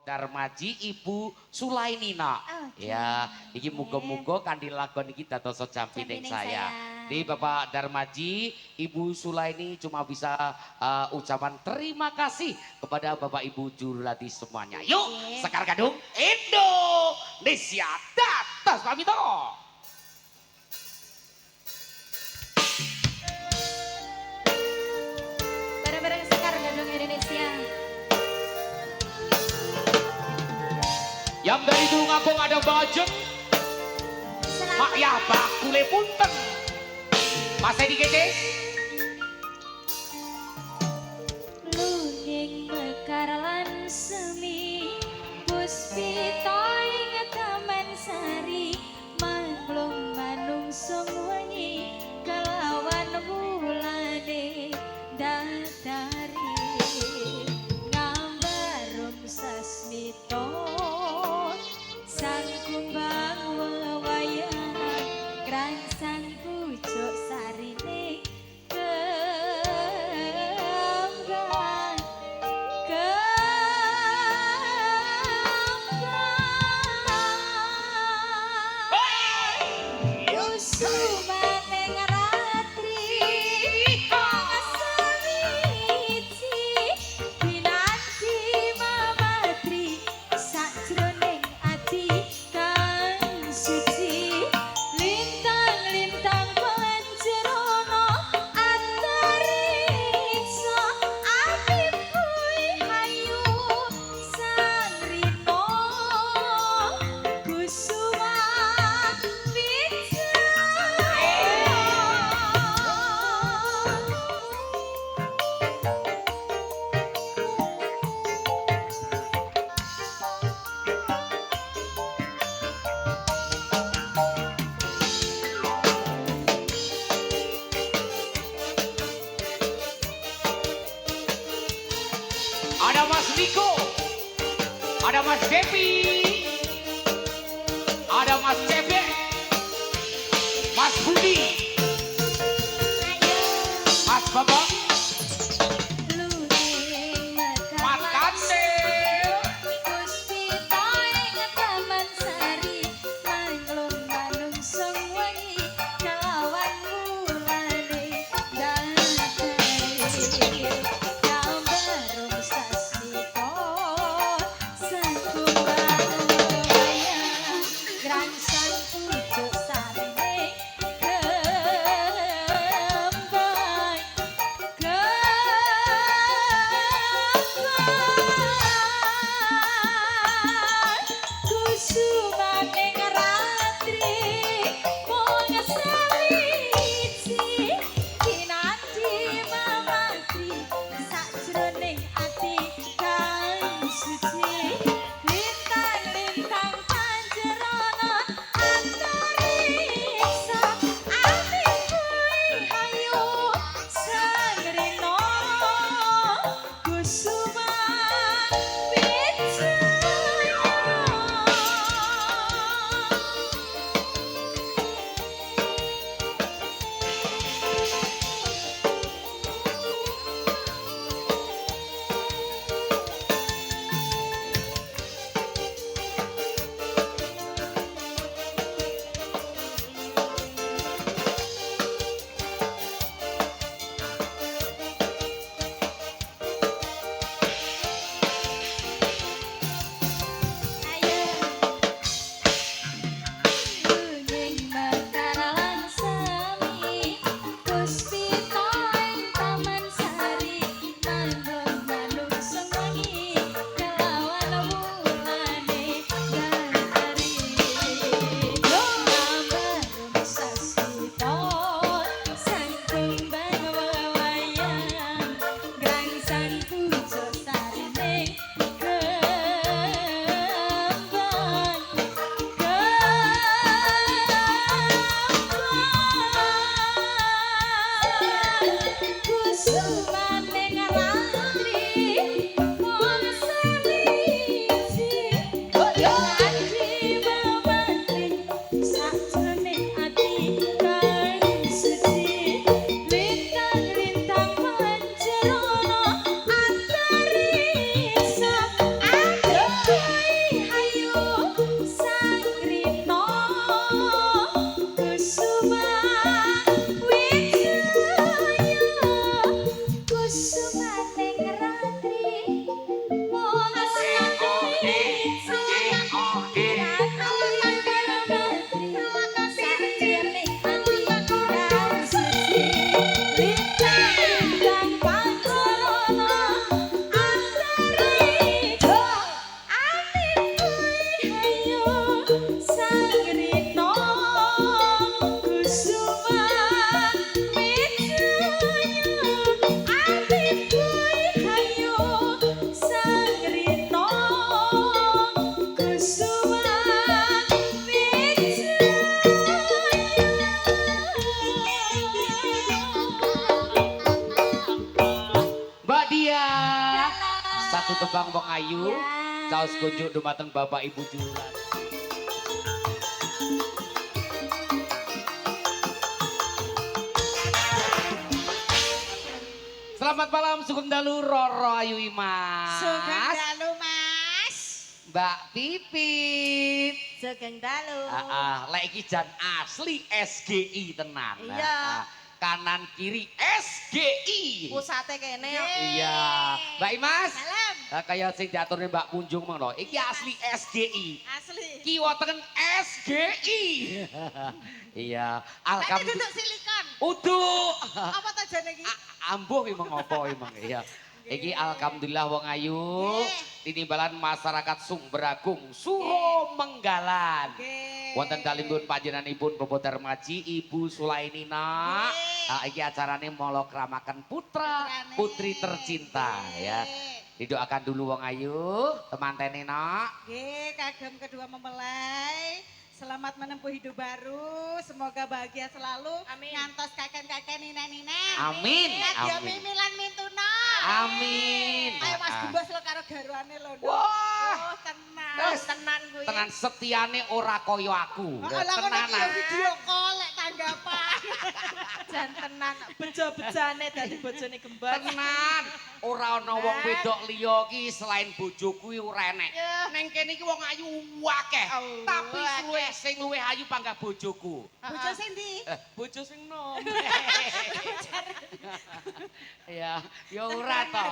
Darmaji Ibu Sulainina. Ya, iki muga-muga kanthi lagon iki dados jampining saya. Di Bapak Darmaji, Ibu Sulaini cuma bisa ucapan terima kasih kepada Bapak Ibu Jurulati semuanya. Yuk, Sekar Gadung Indonesia dados pamito. Bareng-bareng Sekar Gadung Indonesia. Yang dari Tulungagung ada Bajeng, Mak ya bakule punten. Mas Edi Gedes. Luning mekar lan semi puspita ing taman sari manglung manungsung wengi kelawan bulane datari ngambarum sasmita sang kumbang wewayangan kransang pucuk sarine kembang kusumane ratri asawiji pinanti mamatri sajroning ati kang suci lintang-lintang pancerana antariksa apiku hayu sang rino kusuma Ada Mas Niko, ada Mas Devi, ada Mas Cebe, Mas Budi, Mas Babang, luning Mas Kandel. puspita ing taman sari manglung manungsung wengi kelawan mulane datari gambarum sasmita sang kumbang wayang grangsang pucuk sarine kembang tembang wong ayu. Ya. Caos kunjuk dumateng Bapak Ibu Jurat. Selamat malam Sugeng Dalu Roro Ayu Imas. Sugeng Dalu Mas. Mbak Pipit. Sugeng Dalu. Lek iki jan asli SGI tenan. Iya. Kanan kiri SGI. Pusate kene ya. Iya. Mbak Imas. Salam. Kayak sing diaturne Mbak Kunjung mangno. Iki asli SGI. Asli. Kiwa teken SGI. Iya. Tapi Alhamdulillah. duduk silikon. Uduk. Apa tajane iki? Ambuh emang apa emang iya. Iki alhamdulillah wong ayu tinimbalan masyarakat Sumberagung Suro Menggalan. Wonten kalimpun panjenenganipun Bapak Darmaji Ibu Sulainina. Iki acarane molokramaken putra putri tercinta ya. Didoakan dulu wong ayu, temantene nak. Nggih, kagem kedua mempelai. Selamat menempuh hidup baru, semoga bahagia selalu. Amin. Ngantos kakek-kakek nina-nina. Amin. Kadya Amin. mimilan mintuna. Amin. Ayo Mas Gembos lo karo garwane lo. Wah. Oh, tenan. Wes, tenan kuwi. Tenan setiane ora kaya aku. Lah ngono Tenanan. iki video call lek tanggapan. Jan tenan bejo-bejane dadi bojone Gembos. Tenan. Ora ana wong wedok liya iki selain bojoku ora enek. Ning kene iki wong ayu akeh. Tapi sing luwih ayu panggah bojoku. Bojo sing ndi? Bojo sing nom. Ya, ya ora to.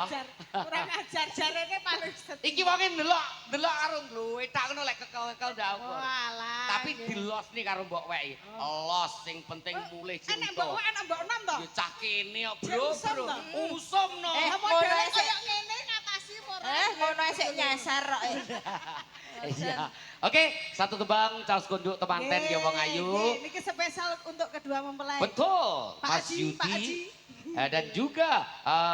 Kurang ajar jarene paling setia. Iki wonge ndelok karo ngluwe tak ngono lek kekel-kekel ndak apa. Walah. Tapi dilos nih karo mbok weki. Los sing penting mulih Enek cinta. mbok enek mbok nom to? Ya cah kene ya, Bro. Usum Bro. to? Usum no. Modele koyo ngene ngatasi ora. Ngono esek nyasar kok. Iya. Oke, satu tebang caos kunduk temanten ya wong ayu. Niki spesial untuk kedua mempelai. Betul, Pak Mas Haji, Pak Haji. Yudi. Dan juga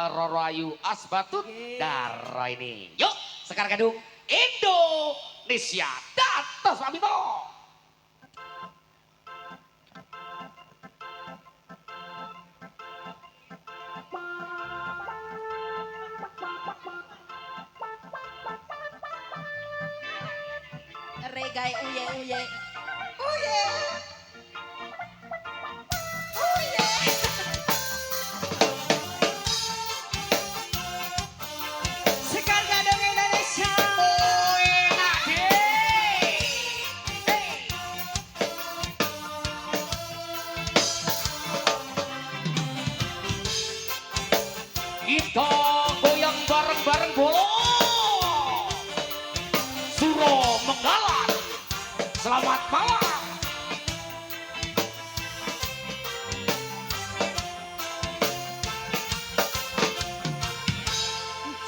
Roro Ayu Asbatut Daro ini. Yuk, sekarang kadung Indonesia Datos Pamito. Regai uye-uye. Uye. Uye. Sekarang kadung Indonesia. Enak deh. Kita goyang bareng-bareng bolo. Suro Menggalan. Selamat malam.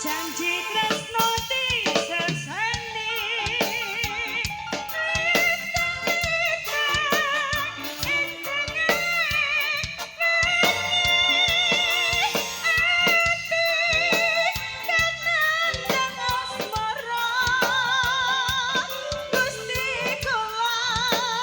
Janji tresno diseseni. Gusti kula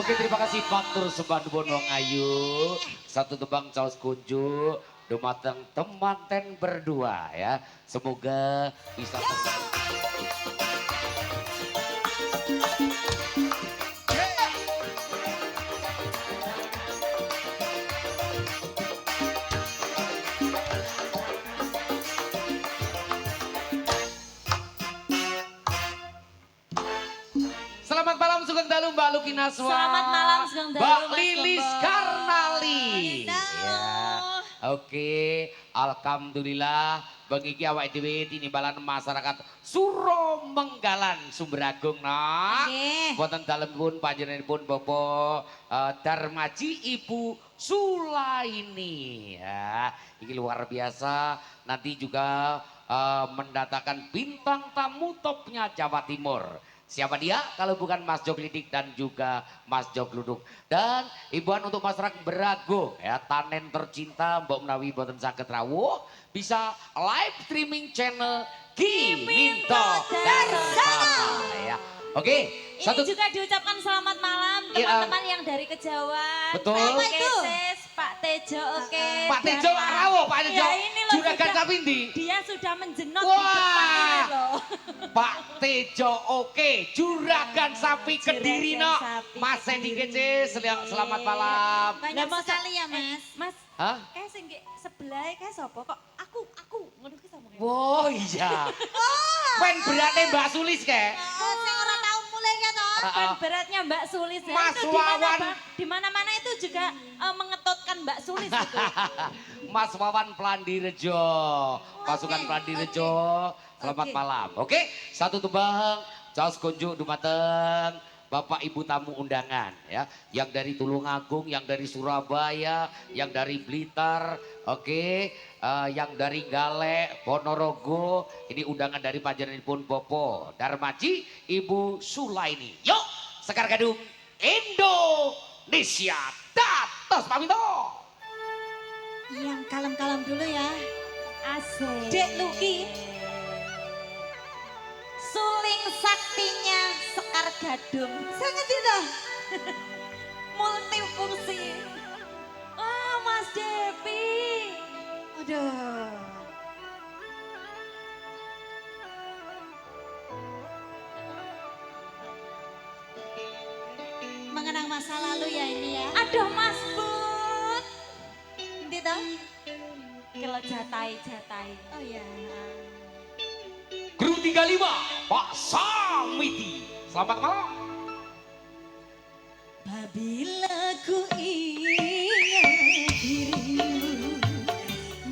Oke, terima kasih Fatur Sebandubon Wong Ayu. Satu tebang caos kunjuk dumateng temanten berdua ya. Semoga bisa Selamat malam Sugeng Dalu Mbak Luki Naswa. Selamat malam Sugeng Dalu Mbak Mas Lilis Gembong. Karnali. Halo. Oke, alhamdulillah bengiki awak dhewe tinimbalan masyarakat Suro Menggalan Sumberagung nah. Nggih. Wonten dalemipun panjenenganipun Bapak Darmaji Ibu Sulaini ya. Ini luar biasa. Nanti juga mendatangkan bintang tamu topnya Jawa Timur. Siapa dia? Kalau bukan Mas Jok Lidik dan juga Mas Jok Luduk. Dan hiburan untuk masyarakat Berago ya, tanen tercinta Mbok Menawi boten saged rawuh bisa live streaming channel Ki Minto Darsana ya. Oke, Ini juga diucapkan selamat malam teman-teman yang dari Kejauhan. Betul. Pak Keses, Pak Tejo, oke. Pak Tejo rawuh, Pak Tejo. Ya ini loh, Juragan Sapindi. dia sudah menjenok Wah. di depan ini loh. Pak Tejo oke, Juragan Sapi Juragan Kediri no. Sapi Mas Sendi Kediri. Kece, selamat malam. Banyak Lah, sekali ya Mas. Mas, Hah? sing sebelah sapa kok aku ngono ki sama. Oh iya. Pen beratnya Mbak Sulis ke? Sing ora tau mulai ya toh. Kan beratnya Mbak Sulis ya. Mas Itu Wawan. di mana-mana itu juga mengetotkan Mbak Sulis itu. Mas Wawan Plandirejo, pasukan Plandirejo, selamat Oke. malam. Oke, satu tebang, caos kunjuk dumateng Bapak Ibu tamu undangan ya, yang dari Tulungagung, yang dari Surabaya, yang dari Blitar, oke, yang dari Galek, Ponorogo, ini undangan dari panjenenganipun Bopo Darmaji Ibu Sulaini. Yuk, Sekar Gadung Indonesia, datos pamito. Yang kalem-kalem dulu ya. Asik. Dek Luki. Suling saktinya Sekar Gadung. Sangat tidak. Multifungsi. Oh, Mas Depi. Aduh. Mengenang masa lalu ya ini ya. Aduh, Mas Bud. Nanti toh. Kalau jatai. Oh ya. Kru 35 Pak Samiti. Selamat malam. Apabila ku ingat dirimu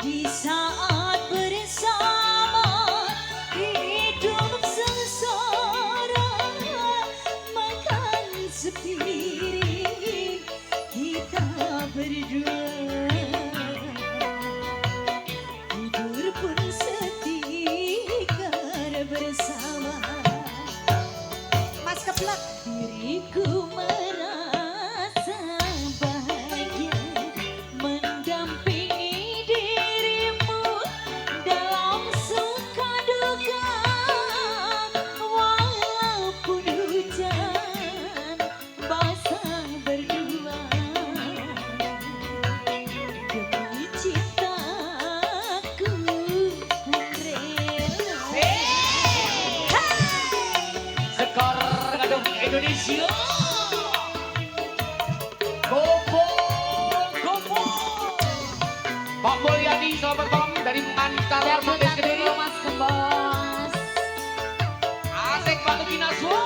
di saat bersama hidup sengsara makan sepiring kita berdua tidur pun setikar bersama. Mas Keblak. Diriku merasa bahagia mendampingi dirimu dalam suka duka walaupun hujan basah berdua demi cintaku ku rela. Sekar Gadung Indonesia. Gopo. Pak Mulyadi selamat malam dari Mantara Mabes Kediri. Mas Gembos. Asik Pak Luki Naswa.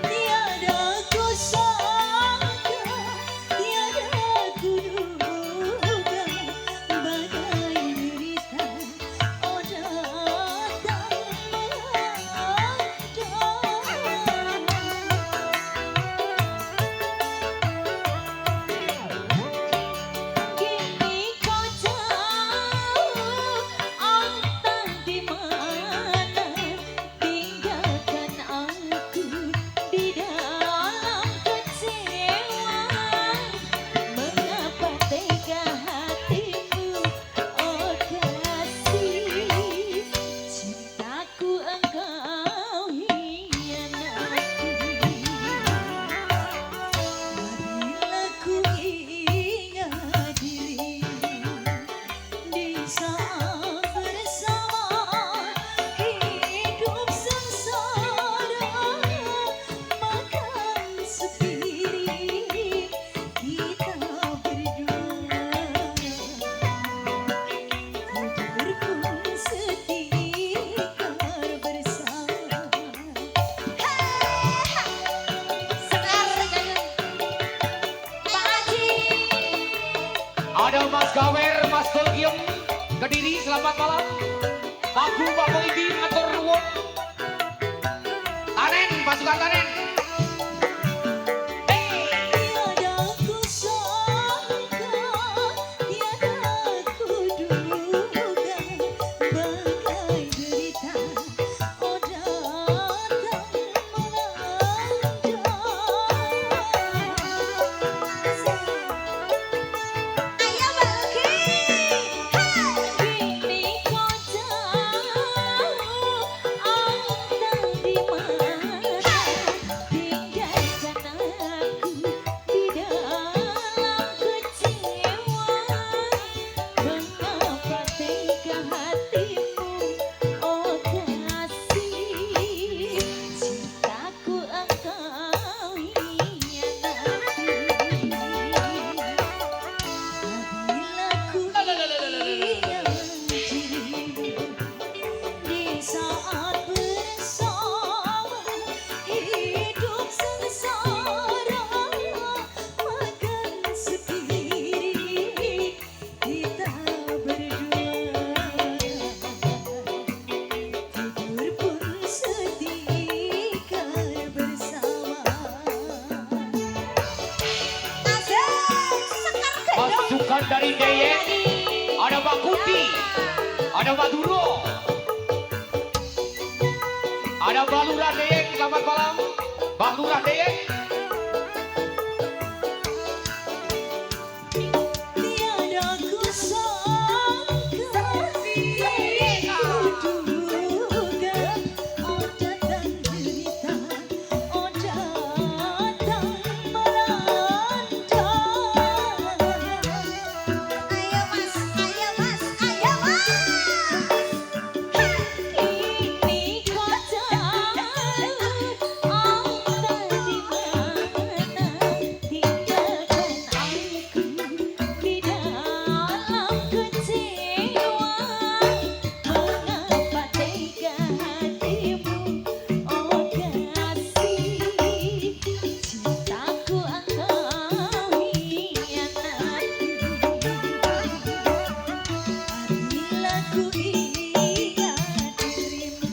Tiada ku sangka, tiada ku duga, bagai derita oh datang menghadap. Kini kau tahu entah di mana tinggalkan Payung Kediri, selamat malam. Pak Guru, Pak Polisi, atur nuwun. Tanen, pasukan Tanen. Tiada ku sangka, tiada ku duga, bagai derita oh datang melanda. Ayo Balki, kini kau tahu aku di mana, tinggalkan aku di dalam kecewa. Mengapa tega hatimu, oh kasih, cintaku engkau hianati. Bila ku hianati di saat bersama, hidup sengsara makan sendiri kita berdua, tidur pun setikar bersama. Pasukan dari Deyek, ada Pak Kuti, ada Pak Duro, ada Mbak Lurah Deyek, selamat malam. Mbak Lurah Deyek. Tiada ku sangka, tiada ku duga, oh datang derita, oh datang melanda. Ayo mas, ayo mas, ayo mas. Kini kau tahu aku di mana, tinggalkan aku di dalam kecewa. Mengapa tega hatimu, oh kasih, cintaku engkau hianati. Bila ku ingat dirimu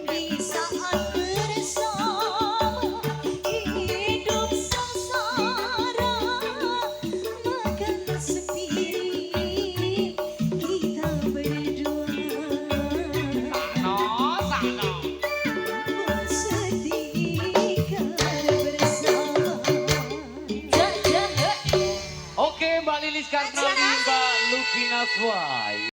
di saat bersama, hidup sengsara makan sendiri kita berdua, pun setikar bersama. Oke, Mbak Lilis Karnali, Mbak Lukina Swai.